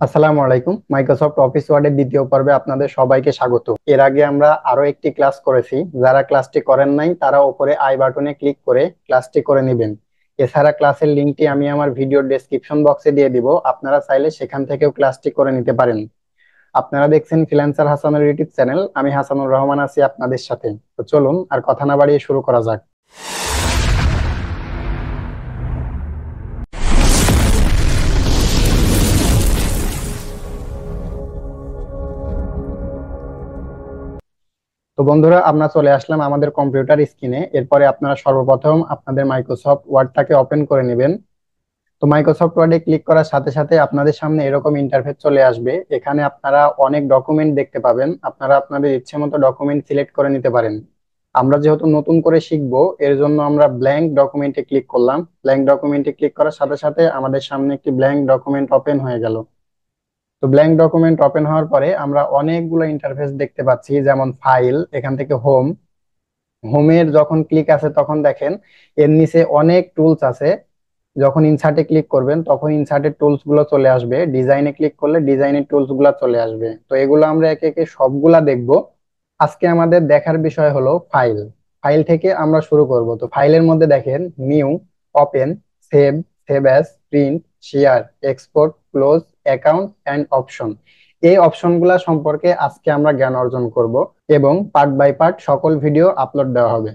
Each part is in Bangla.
আসসালামু আলাইকুম। মাইক্রোসফট অফিস ওয়ার্ডের দ্বিতীয় পর্বে আপনাদের সবাইকে স্বাগত। এর আগে আমরা আরো একটি ক্লাস করেছি। যারা ক্লাসটি করেন নাই তারা উপরে আই বাটনে ক্লিক করে ক্লাসটি করে নেবেন। এছাড়া ক্লাসের লিংকটি আমি আমার ভিডিওর ডেসক্রিপশন বক্সে দিয়ে দিব, আপনারা চাইলে সেখান থেকেও ক্লাসটি করে নিতে পারেন। আপনারা দেখছেন ফ্রিল্যান্সার হাসানুর ইউটিউব চ্যানেল, আমি হাসানুর রহমান আছি আপনাদের সাথে। তো চলুন আর কথা না বাড়িয়ে শুরু করা যাক। তো বন্ধুরা, আমরা চলে আসলাম আমাদের কম্পিউটার স্ক্রিনে। এরপরে আপনারা সর্বপ্রথম আপনাদের মাইক্রোসফট ওয়ার্ডটাকে ওপেন করে নেবেন। তো মাইক্রোসফট ওয়ার্ডে ক্লিক করার সাথে সাথে আপনাদের সামনে এরকম ইন্টারফেস চলে আসবে। এখানে আপনারা অনেক ডকুমেন্ট দেখতে পাবেন, আপনারা আপনাদের ইচ্ছে মতো ডকুমেন্ট সিলেক্ট করে নিতে পারেন। আমরা যেহেতু নতুন করে শিখবো, এর জন্য আমরা ব্ল্যাঙ্ক ডকুমেন্টে ক্লিক করলাম। ব্ল্যাঙ্ক ডকুমেন্টে ক্লিক করার সাথে সাথে আমাদের সামনে একটি ব্ল্যাঙ্ক ডকুমেন্ট ওপেন হয়ে গেল। তো ব্ল্যাঙ্ক ডকুমেন্ট ওপেন হওয়ার পরে আমরা অনেকগুলো ইন্টারফেস দেখতে পাচ্ছি, যেমন ফাইল, এখান থেকে হোম। হোমের যখন ক্লিক আছে তখন দেখেন এর নিচে অনেক টুলস আছে। যখন ইনসার্টে ক্লিক করবেন তখন ইনসার্টের টুলস গুলো চলে আসবে, ডিজাইনে ক্লিক করলে ডিজাইনের টুলস গুলো চলে আসবে। তো এগুলো আমরা একে একে সবগুলা দেখবো। আজকে আমাদের দেখার বিষয় হলো ফাইল। ফাইল থেকে আমরা শুরু করব। তো ফাইলের মধ্যে দেখেন new, open, save, save as, print, share, export, close, account and option. এই অপশনগুলা সম্পর্কে আজকে আমরা জ্ঞান অর্জন করব এবং পার্ট বাই পার্ট সকল ভিডিও আপলোড দেওয়া হবে।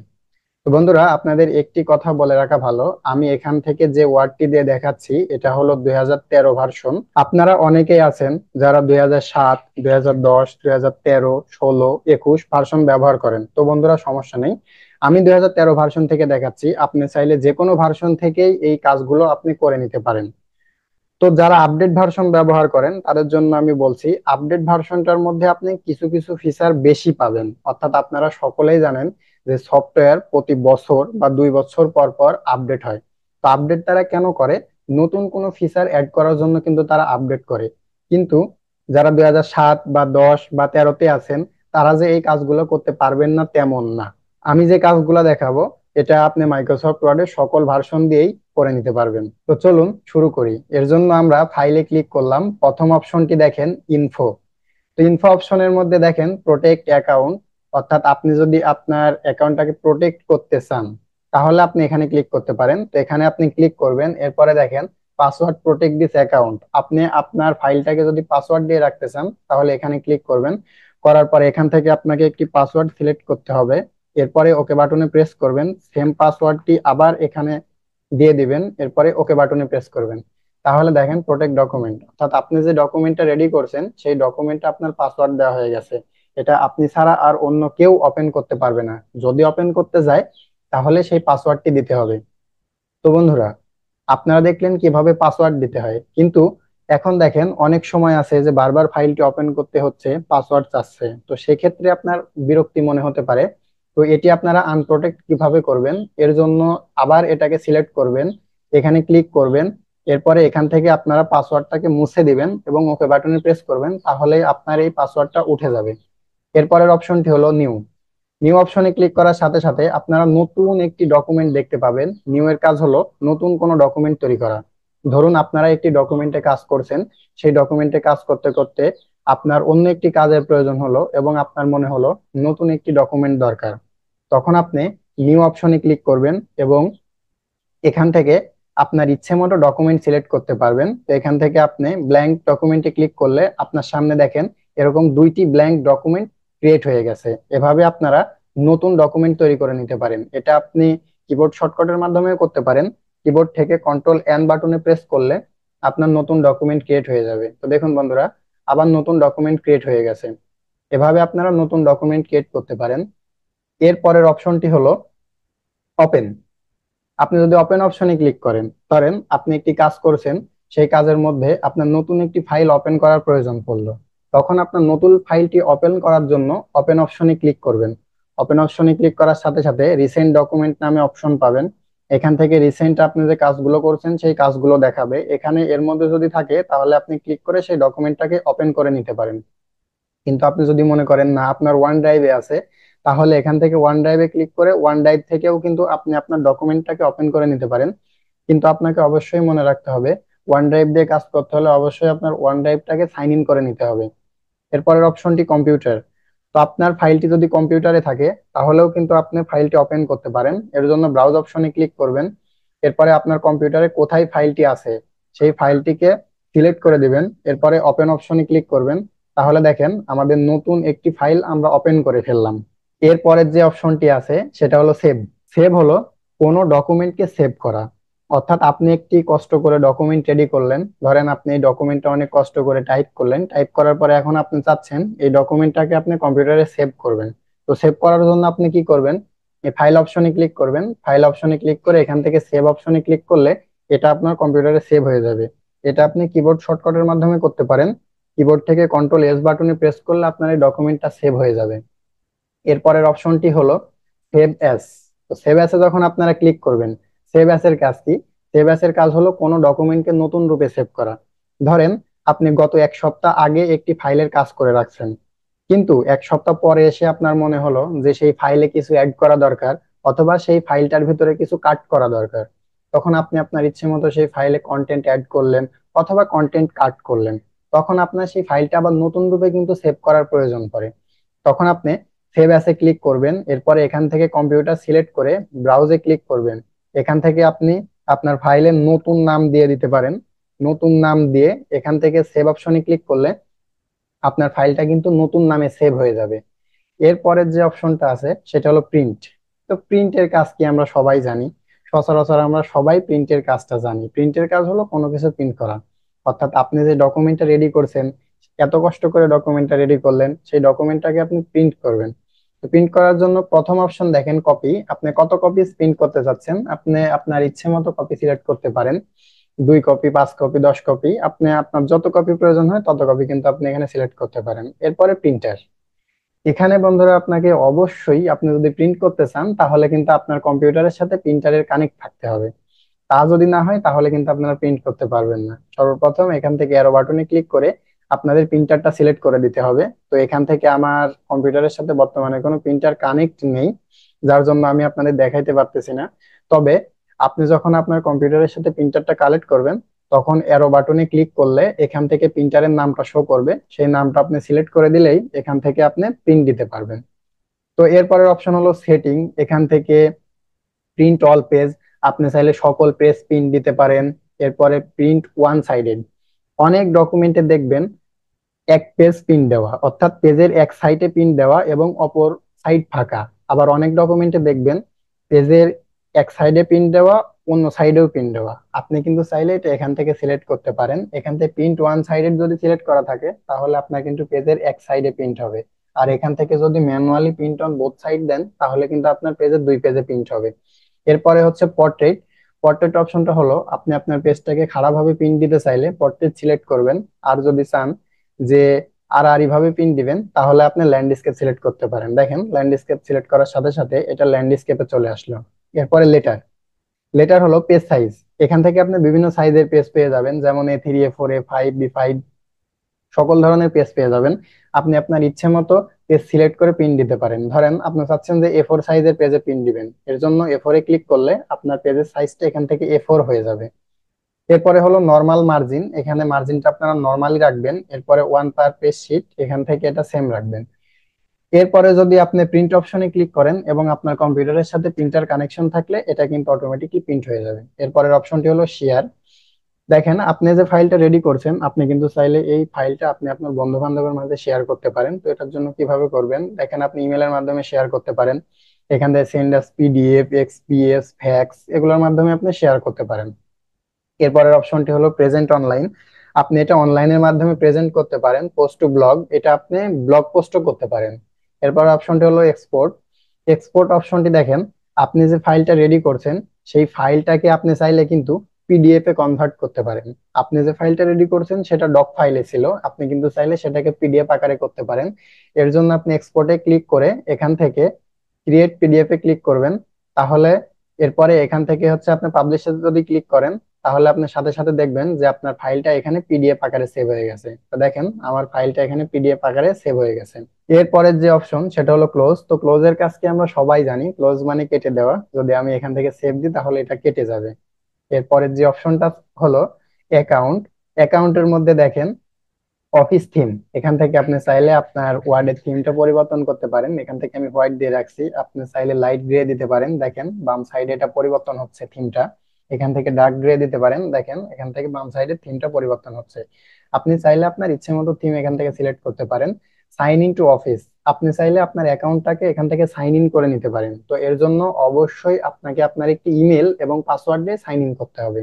তো বন্ধুরা, আপনাদের একটি কথা বলে রাখা ভালো, আমি এখান থেকে যে ওয়ার্ডটি দিয়ে দেখাচ্ছি এটা হলো 2013 ভার্সন। আপনারা অনেকেই আছেন যারা 2007, 2010, 2013, 16, 21 ভার্সন ব্যবহার করেন। তো বন্ধুরা, সমস্যা নেই, আমি 2013 ভার্সন থেকে দেখাচ্ছি। আপনি চাইলে যে কোনো ভার্সন থেকেই এই কাজগুলো আপনি করে নিতে পারেন। তো যারা আপডেট ভার্সন ব্যবহার করেন তাদের জন্য আমি বলছি, আপডেট ভার্সনটার মধ্যে আপনি কিছু কিছু ফিচার বেশি পাবেন। অর্থাৎ আপনারা সকলেই জানেন যে সফটওয়্যার প্রতি বছর বা 2 বছর পর পর আপডেট হয়। তো আপডেট তারা কেন করে? নতুন কোনো ফিচার অ্যাড করার জন্য কিন্তু তারা আপডেট করে। কিন্তু যারা 2007 বা 10 বা 13-তে আছেন, তারা যে এই কাজগুলো করতে পারবেন না তেমন না। আমি যে কাজগুলো দেখাবো এটা আপনি মাইক্রোসফট ওয়ার্ডের সকল ভার্সন দিয়েই করে নিতে পারবেন। তো চলুন শুরু করি। এর জন্য আমরা ফাইলে ক্লিক করলাম। প্রথম অপশনটি দেখেন ইনফো। তো ইনফো অপশনের মধ্যে দেখেন প্রোটেক্ট অ্যাকাউন্ট। অর্থাৎ আপনি যদি আপনার অ্যাকাউন্টটাকে প্রোটেক্ট করতে চান তাহলে আপনি এখানে ক্লিক করতে পারেন। তো এখানে আপনি ক্লিক করবেন। এরপরে দেখেন পাসওয়ার্ড প্রোটেক্ট দিস অ্যাকাউন্ট। আপনি আপনার ফাইলটাকে যদি পাসওয়ার্ড দিয়ে রাখতে চান তাহলে এখানে ক্লিক করবেন। করার পরে এখান থেকে আপনাকে একটি পাসওয়ার্ড সিলেক্ট করতে হবে। এরপরে ওকে বাটনে প্রেস করবেন। সেম পাসওয়ার্ডটি আবার এখানে দিয়ে দিবেন। এরপরে ওকে বাটনে প্রেস করবেন। তাহলে দেখেন প্রোটেক্ট ডকুমেন্ট, অর্থাৎ আপনি যে ডকুমেন্টটা রেডি করছেন সেই ডকুমেন্টে আপনার পাসওয়ার্ড দেওয়া হয়ে গেছে। এটা আপনি ছাড়া আর অন্য কেউ ওপেন করতে পারবে না। যদি ওপেন করতে যায় তাহলে সেই পাসওয়ার্ডটি দিতে হবে। তো বন্ধুরা, আপনারা দেখলেন কিভাবে পাসওয়ার্ড দিতে হয়, কিন্তু এখন দেখেন অনেক সময় আছে যে বারবার ফাইলটি ওপেন করতে হচ্ছে, পাসওয়ার্ড চাচ্ছে। তো সেক্ষেত্রে আপনার বিরক্তি মনে হতে পারে। তো এটি আপনারা আনপ্রোটেক্ট কিভাবে করবেন, এর জন্য আবার এটাকে সিলেক্ট করবেন, এখানে ক্লিক করবেন। এরপরে এখান থেকে আপনারা পাসওয়ার্ডটাকে মুছে দিবেন এবং ওকে বাটনে প্রেস করবেন, তাহলে আপনার এই পাসওয়ার্ডটা উঠে যাবে। এরপরের অপশনটি হলো নিউ। নিউ অপশনে ক্লিক করার সাথে সাথে আপনারা নতুন একটি ডকুমেন্ট দেখতে পাবেন। নিউ এর কাজ হলো নতুন কোনো ডকুমেন্ট তৈরি করা। ধরুন আপনারা একটি ডকুমেন্টে কাজ করছেন, সেই ডকুমেন্টে কাজ করতে করতে আপনার অন্য একটি কাজের প্রয়োজন হলো এবং আপনার মনে হলো নতুন একটি ডকুমেন্ট দরকার। তখন আপনি নিউ অপশনে ক্লিক করবেন এবং এখান থেকে আপনার ইচ্ছে মতো ডকুমেন্ট সিলেক্ট করতে পারবেন। তো এখান থেকে আপনি ব্ল্যাঙ্ক ডকুমেন্টে ক্লিক করলে আপনার সামনে দেখেন এরকম দুইটি ব্ল্যাঙ্ক ডকুমেন্ট ক্রিয়েট হয়ে গেছে। এভাবে আপনারা নতুন ডকুমেন্ট তৈরি করে নিতে পারেন। এটা আপনি কিবোর্ড শর্টকাটের মাধ্যমেও করতে পারেন। কিবোর্ড থেকে কন্ট্রোল এন বাটনে প্রেস করলে আপনার নতুন ডকুমেন্ট ক্রিয়েট হয়ে যাবে। তো দেখুন বন্ধুরা, আবার নতুন ডকুমেন্ট ক্রিয়েট হয়ে গেছে। এভাবে আপনারা নতুন ডকুমেন্ট ক্রিয়েট করতে পারেন। এর পরের অপশনটি হলো ওপেন। আপনি যদি ওপেন অপশনে ক্লিক করেন, ধরেন আপনি একটি কাজ করছেন, সেই কাজের মধ্যে আপনার নতুন একটি ফাইল ওপেন করার প্রয়োজন পড়লো। তখন আপনার নতুন ফাইলটি ওপেন করার জন্য ওপেন অপশনে ক্লিক করবেন। ওপেন অপশনে ক্লিক করার সাথে সাথে রিসেন্ট ডকুমেন্ট নামে অপশন পাবেন। এখান থেকে রিসেন্ট আপনি যে কাজগুলো করছেন সেই কাজগুলো দেখাবে। এখানে এর মধ্যে যদি থাকে তাহলে আপনি ক্লিক করে সেই ডকুমেন্টটাকে ওপেন করে নিতে পারেন। কিন্তু আপনি যদি মনে করেন না আপনার ওয়ান ড্রাইভে আছে, তাহলে এখান থেকে ওয়ান ড্রাইভে ক্লিক করে ওয়ান ড্রাইভ থেকেও কিন্তু আপনি আপনার ডকুমেন্টটাকে ওপেন করে নিতে পারেন। কিন্তু আপনাকে অবশ্যই মনে রাখতে হবে ওয়ান ড্রাইভ দিয়ে কাজ করতে হলে অবশ্যই আপনার ওয়ান ড্রাইভটাকে সাইন ইন করে নিতে হবে। এরপরের অপশনটি কম্পিউটার। তো আপনার ফাইলটি যদি কম্পিউটারে থাকে তাহলেও কিন্তু আপনি ফাইলটি ওপেন করতে পারেন। এর জন্য ব্রাউজ অপশনে ক্লিক করবেন। এরপরে আপনার কম্পিউটারে কোথায় ফাইলটি আছে সেই ফাইলটিকে সিলেক্ট করে দিবেন। এরপরে ওপেন অপশনে ক্লিক করবেন। তাহলে দেখেন আমাদের নতুন একটি ফাইল আমরা ওপেন করে ফেললাম। এরপরের যে অপশনটি আছে সেটা হলো সেভ। সেভ হলো কোনো ডকুমেন্টকে সেভ করা। অর্থাৎ আপনি একটি কষ্ট করে ডকুমেন্ট রেডি করলেন, ধরেন আপনি এই ডকুমেন্টটা অনেক কষ্ট করে টাইপ করলেন, টাইপ করার পরে এখন আপনি চাচ্ছেন এই ডকুমেন্টটাকে আপনি কম্পিউটারে সেভ করবেন। তো সেভ করার জন্য আপনি কি করবেন, এই ফাইল অপশনে ক্লিক করবেন। ফাইল অপশনে ক্লিক করে এখান থেকে সেভ অপশনে ক্লিক করলে এটা আপনার কম্পিউটারে সেভ হয়ে যাবে। এটা আপনি কিবোর্ড শর্টকাটের মাধ্যমে করতে পারেন। কিবোর্ড থেকে কন্ট্রোল এস বাটনে প্রেস করলে আপনার এই ডকুমেন্টটা সেভ হয়ে যাবে। এরপরের অপশনটি হলো সেভ অ্যাজ। তো সেভ অ্যাজে যখন আপনারা ক্লিক করবেন, সেভ অ্যাজ এর কাজ কি? সেভ অ্যাজ এর কাজ হলো কোনো ডকুমেন্টকে নতুন রূপে সেভ করা। ধরেন আপনি গত এক সপ্তাহ আগে একটি ফাইলের কাজ করে রাখছেন, কিন্তু এক সপ্তাহ পরে এসে আপনার মনে হলো যে সেই ফাইলে কিছু অ্যাড করা দরকার, অথবা সেই ফাইলটার ভিতরে কিছু কাট করা দরকার। তখন আপনি আপনার ইচ্ছে মতো সেই ফাইলে কন্টেন্ট অ্যাড করলেন অথবা কন্টেন্ট কাট করলেন। তখন আপনার সেই ফাইলটা আবার নতুন রূপে কিন্তু সেভ করার প্রয়োজন পড়ে। তখন আপনি সেভ অ্যাসে ক্লিক করবেন। এরপরে এখান থেকে কম্পিউটার সিলেক্ট করে ব্রাউজে ক্লিক করবেন। এখান থেকে আপনি আপনার ফাইলের নতুন নাম দিয়ে দিতে পারেন। নতুন নাম দিয়ে এখান থেকে সেভ অপশনে ক্লিক করলে আপনার ফাইলটা কিন্তু নতুন নামে সেভ হয়ে যাবে। এরপরের যে অপশনটা আছে সেটা হলো প্রিন্ট। তো প্রিন্টের কাজ কি আমরা সবাই জানি। সচরাচর আমরা সবাই প্রিন্টের কাজটা জানি। প্রিন্টের কাজ হলো কোনো কিছু প্রিন্ট করা। অর্থাৎ আপনি যে ডকুমেন্টটা রেডি করছেন, এত কষ্ট করে ডকুমেন্টটা রেডি করলেন, সেই ডকুমেন্টটাকে আপনি প্রিন্ট করবেন। তো প্রিন্ট করার জন্য প্রথম অপশন দেখেন কপি। আপনি কত কপি প্রিন্ট করতে চাচ্ছেন, আপনি আপনার ইচ্ছে মতো কপি সিলেক্ট করতে পারেন। 2 কপি, 5 কপি, 10 কপি, আপনি আপনার যত কপি প্রয়োজন হয় তত কপি কিন্তু আপনি এখানে সিলেক্ট করতে পারেন। এরপরে প্রিন্টার। এখানে বন্ধুরা আপনাকে অবশ্যই, আপনি যদি প্রিন্ট করতে চান তাহলে কিন্তু আপনার কম্পিউটারের সাথে প্রিন্টারের কানেক্ট থাকতে হবে। তা যদি না হয় তাহলে কিন্তু আপনারা প্রিন্ট করতে পারবেন না। সর্বপ্রথম এখান থেকে অ্যারো বাটনে ক্লিক করে আপনাদের প্রিন্টারটা সিলেক্ট করে দিতে হবে। তো এখান থেকে আমার কম্পিউটারের সাথে বর্তমানে কোনো প্রিন্টার কানেক্ট নেই, যার জন্য আমি আপনাদের দেখাইতে পারতেছি না। তবে আপনি যখন আপনার কম্পিউটারের সাথে প্রিন্টারটা কালেক্ট করবেন, তখন অ্যারো বাটনে ক্লিক করলে এখান থেকে প্রিন্টারের নামটা শো করবে। সেই নামটা আপনি সিলেক্ট করে দিলেই এখান থেকে আপনি প্রিন্ট দিতে পারবেন। তো এরপরের অপশন হলো সেটিং। এখান থেকে প্রিন্ট অল পেজ, আপনি চাইলে সকল পেজ প্রিন্ট দিতে পারেন। এরপরে প্রিন্ট ওয়ান সাইডেড। অনেক ডকুমেন্টে দেখবেন এক পেজ প্রিন্ট দেওয়া, অর্থাৎ পেজের এক সাইডে প্রিন্ট দেওয়া এবং অপর সাইড ফাঁকা। আবার অনেক ডকুমেন্টে দেখবেন পেজের এক সাইডে প্রিন্ট দেওয়া, অন্য সাইডেও প্রিন্ট দেওয়া। আপনি কিন্তু চাইলে এটা এখান থেকে সিলেক্ট করতে পারেন। এখান থেকে প্রিন্ট ওয়ান সাইডেড যদি সিলেক্ট করা থাকে তাহলে আপনার কিন্তু পেজের এক সাইডে প্রিন্ট হবে। আর এখান থেকে যদি manually print on both side দেন তাহলে কিন্তু আপনার পেজের 2 পেজে প্রিন্ট হবে। এরপরে হচ্ছে পোর্ট্রেট। পোর্ট্রেট অপশনটা হলো আপনি আপনার পেজটাকে খারাপভাবে প্রিন্ট দিতে চাইলে পোর্ট্রেট সিলেক্ট করবেন। আর যদি চান যে আড়াআড়ি ভাবে প্রিন্ট দিবেন তাহলে আপনি ল্যান্ডস্কেপ সিলেক্ট করতে পারেন। দেখেন ল্যান্ডস্কেপ সিলেক্ট করার সাথে সাথে এটা ল্যান্ডস্কেপে চলে আসলো। এরপরে লেটার। লেটার হলো পেজ সাইজ। এখান থেকে আপনি বিভিন্ন সাইজের পেজ পেয়ে যাবেন, যেমন A3, A4, A5, B5, সকল ধরনের পেজ পেয়ে যাবেন। আপনি আপনার ইচ্ছে মতো পেজ সিলেক্ট করে প্রিন্ট দিতে পারেন। ধরেন আপনি চাচ্ছেন যে A4 সাইজের পেজে প্রিন্ট দিবেন, এর জন্য A4 এ ক্লিক করলে আপনার পেজের সাইজটা এখান থেকে A4 হয়ে যাবে। এরপরে হলো নর্মাল মার্জিন। এখানে মার্জিনটা আপনারা নর্মালি রাখবেন। এরপরে ওয়ান পার পেজ শিট, এখান থেকে এটা সেম রাখবেন। এরপরে যদি আপনি প্রিন্ট অপশনে ক্লিক করেন এবং আপনার কম্পিউটারের সাথে প্রিন্টার কানেকশন থাকলে এটা কিন্তু অটোমেটিকলি প্রিন্ট হয়ে যাবে। এরপরের অপশনটি হলো শেয়ার। দেখেন আপনি যে ফাইলটা রেডি করছেন, আপনি কিন্তু চাইলে এই ফাইলটা আপনি আপনার বন্ধু বান্ধবের মাঝে শেয়ার করতে পারেন। তো এটার জন্য কিভাবে করবেন দেখেন, আপনি ইমেলের মাধ্যমে শেয়ার করতে পারেন। এখান থেকে send as PDF, XPS, fax, এগুলোর মাধ্যমে আপনি শেয়ার করতে পারেন। এরপরের অপশনটি হলো প্রেজেন্ট অনলাইন। আপনি এটা অনলাইনের মাধ্যমে প্রেজেন্ট করতে পারেন। পোস্ট টু ব্লগ, এটা আপনি ব্লগ পোস্টও করতে পারেন। এরপর অপশনটি হলো এক্সপোর্ট। এক্সপোর্ট অপশনটি দেখেন, আপনি যে ফাইলটা রেডি করছেন সেই ফাইলটাকে আপনি চাইলে কিন্তু PDF এ কনভার্ট করতে পারেন। আপনি যে ফাইলটা রেডি করছেন সেটা ডক ফাইলে ছিল, আপনি কিন্তু চাইলে সেটাকে PDF আকারে করতে পারেন। এর জন্য আপনি এক্সপোর্টে ক্লিক করে এখান থেকে ক্রিয়েট PDF এ ক্লিক করবেন। তাহলে এরপরে এখান থেকে হচ্ছে আপনি পাবলিশে যদি ক্লিক করেন তাহলে আপনি সাথে সাথে দেখবেন যে আপনার ফাইলটা এখানে PDF আকারে সেভ হয়ে গেছে। তো দেখেন আমার ফাইলটা এখানে PDF আকারে সেভ হয়ে গেছে। এরপরের যে অপশন সেটা হলো ক্লোজ। তো ক্লোজের কাজ কি আমরা সবাই জানি, ক্লোজ মানে কেটে দেওয়া। যদি আমি এখান থেকে সেভ দিই তাহলে এটা কেটে যাবে। এরপরের যে অপশনটা হলো অ্যাকাউন্ট, অ্যাকাউন্টের মধ্যে দেখেন অফিস থিম। এখান থেকে আপনি চাইলে আপনার ওয়ার্ডের থিমটা পরিবর্তন করতে পারেন। এখান থেকে আমি হোয়াইট দিয়ে রাখছি, আপনি চাইলে লাইট গ্রে দিতে পারেন। দেখেন বাম সাইডে এটা পরিবর্তন হচ্ছে থিমটা। এখান থেকে ডার্ক গ্রে দিতে পারেন, দেখেন এখান থেকে বাম সাইডে থিমটা পরিবর্তন হচ্ছে। আপনি চাইলে আপনার ইচ্ছে মতো থিম এখান থেকে সিলেক্ট করতে পারেন। সাইন ইন টু অফিস, আপনি চাইলে আপনার অ্যাকাউন্টটাকে এখান থেকে সাইন ইন করে নিতে পারেন। তো এর জন্য অবশ্যই আপনাকে আপনার একটি ইমেল এবং পাসওয়ার্ড দিয়ে সাইন ইন করতে হবে।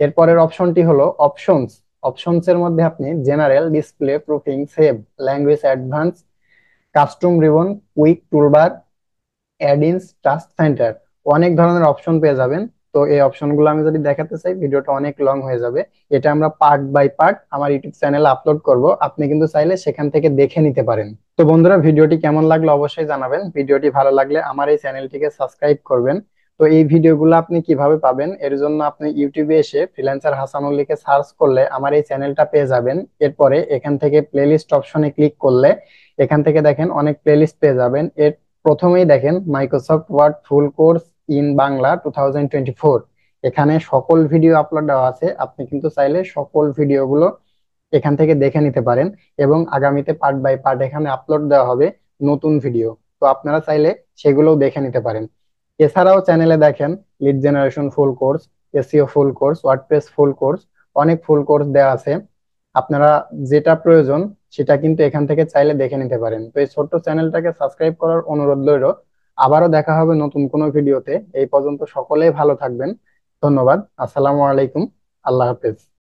এরপরের অপশনটি হলো অপশনস। অপশনস এর মধ্যে আপনি general, display, proofing, save, language advance, custom ribbon, quick toolbar, add ins, task center, অনেক ধরনের অপশন পেয়ে যাবেন। তো এই অপশনগুলো আমি যদি দেখাতে চাই ভিডিওটা অনেক লং হয়ে যাবে। এটা আমরা পার্ট বাই পার্ট আমার ইউটিউব চ্যানেলে আপলোড করব, আপনি কিন্তু চাইলে সেখান থেকে দেখে নিতে পারেন। তো বন্ধুরা, ভিডিওটি কেমন লাগলো অবশ্যই জানাবেন। ভিডিওটি ভালো লাগলে আমার এই চ্যানেলটিকে সাবস্ক্রাইব করবেন। তো এই ভিডিওগুলো আপনি কিভাবে পাবেন, এর জন্য আপনি ইউটিউবে এসে ফ্রিল্যান্সার হাসানুল লিখে সার্চ করলে আমার এই চ্যানেলটা পেয়ে যাবেন। এরপরে এখান থেকে প্লেলিস্ট অপশনে ক্লিক করলে এখান থেকে দেখেন অনেক প্লেলিস্ট পেয়ে যাবেন। এর প্রথমেই দেখেন Microsoft Word full course in Bangla 2024। এখানে সকল ভিডিও আপলোড দেওয়া আছে, আপনি কিন্তু চাইলে সকল ভিডিওগুলো এখান থেকে দেখে নিতে পারেন। এবং আগামীতে পার্ট বাই পার্ট এখানে আপলোড দেওয়া হবে নতুন ভিডিও, তো আপনারা চাইলে সেগুলোও দেখে নিতে পারেন। এছাড়াও চ্যানেলে দেখেন lead generation full course, SEO full course, WordPress full course, অনেক ফুল কোর্স দেওয়া আছে। আপনারা যেটা প্রয়োজন সেটা কিন্তু এখান থেকে চাইলে দেখে নিতে পারেন। তো এই ছোট্ট চ্যানেলটাকে সাবস্ক্রাইব করার অনুরোধ রইল। আবারও দেখা হবে নতুন কোনো ভিডিওতে। এই পর্যন্ত সকলেই ভালো থাকবেন। ধন্যবাদ। আসসালামু আলাইকুম। আল্লাহ হাফেজ।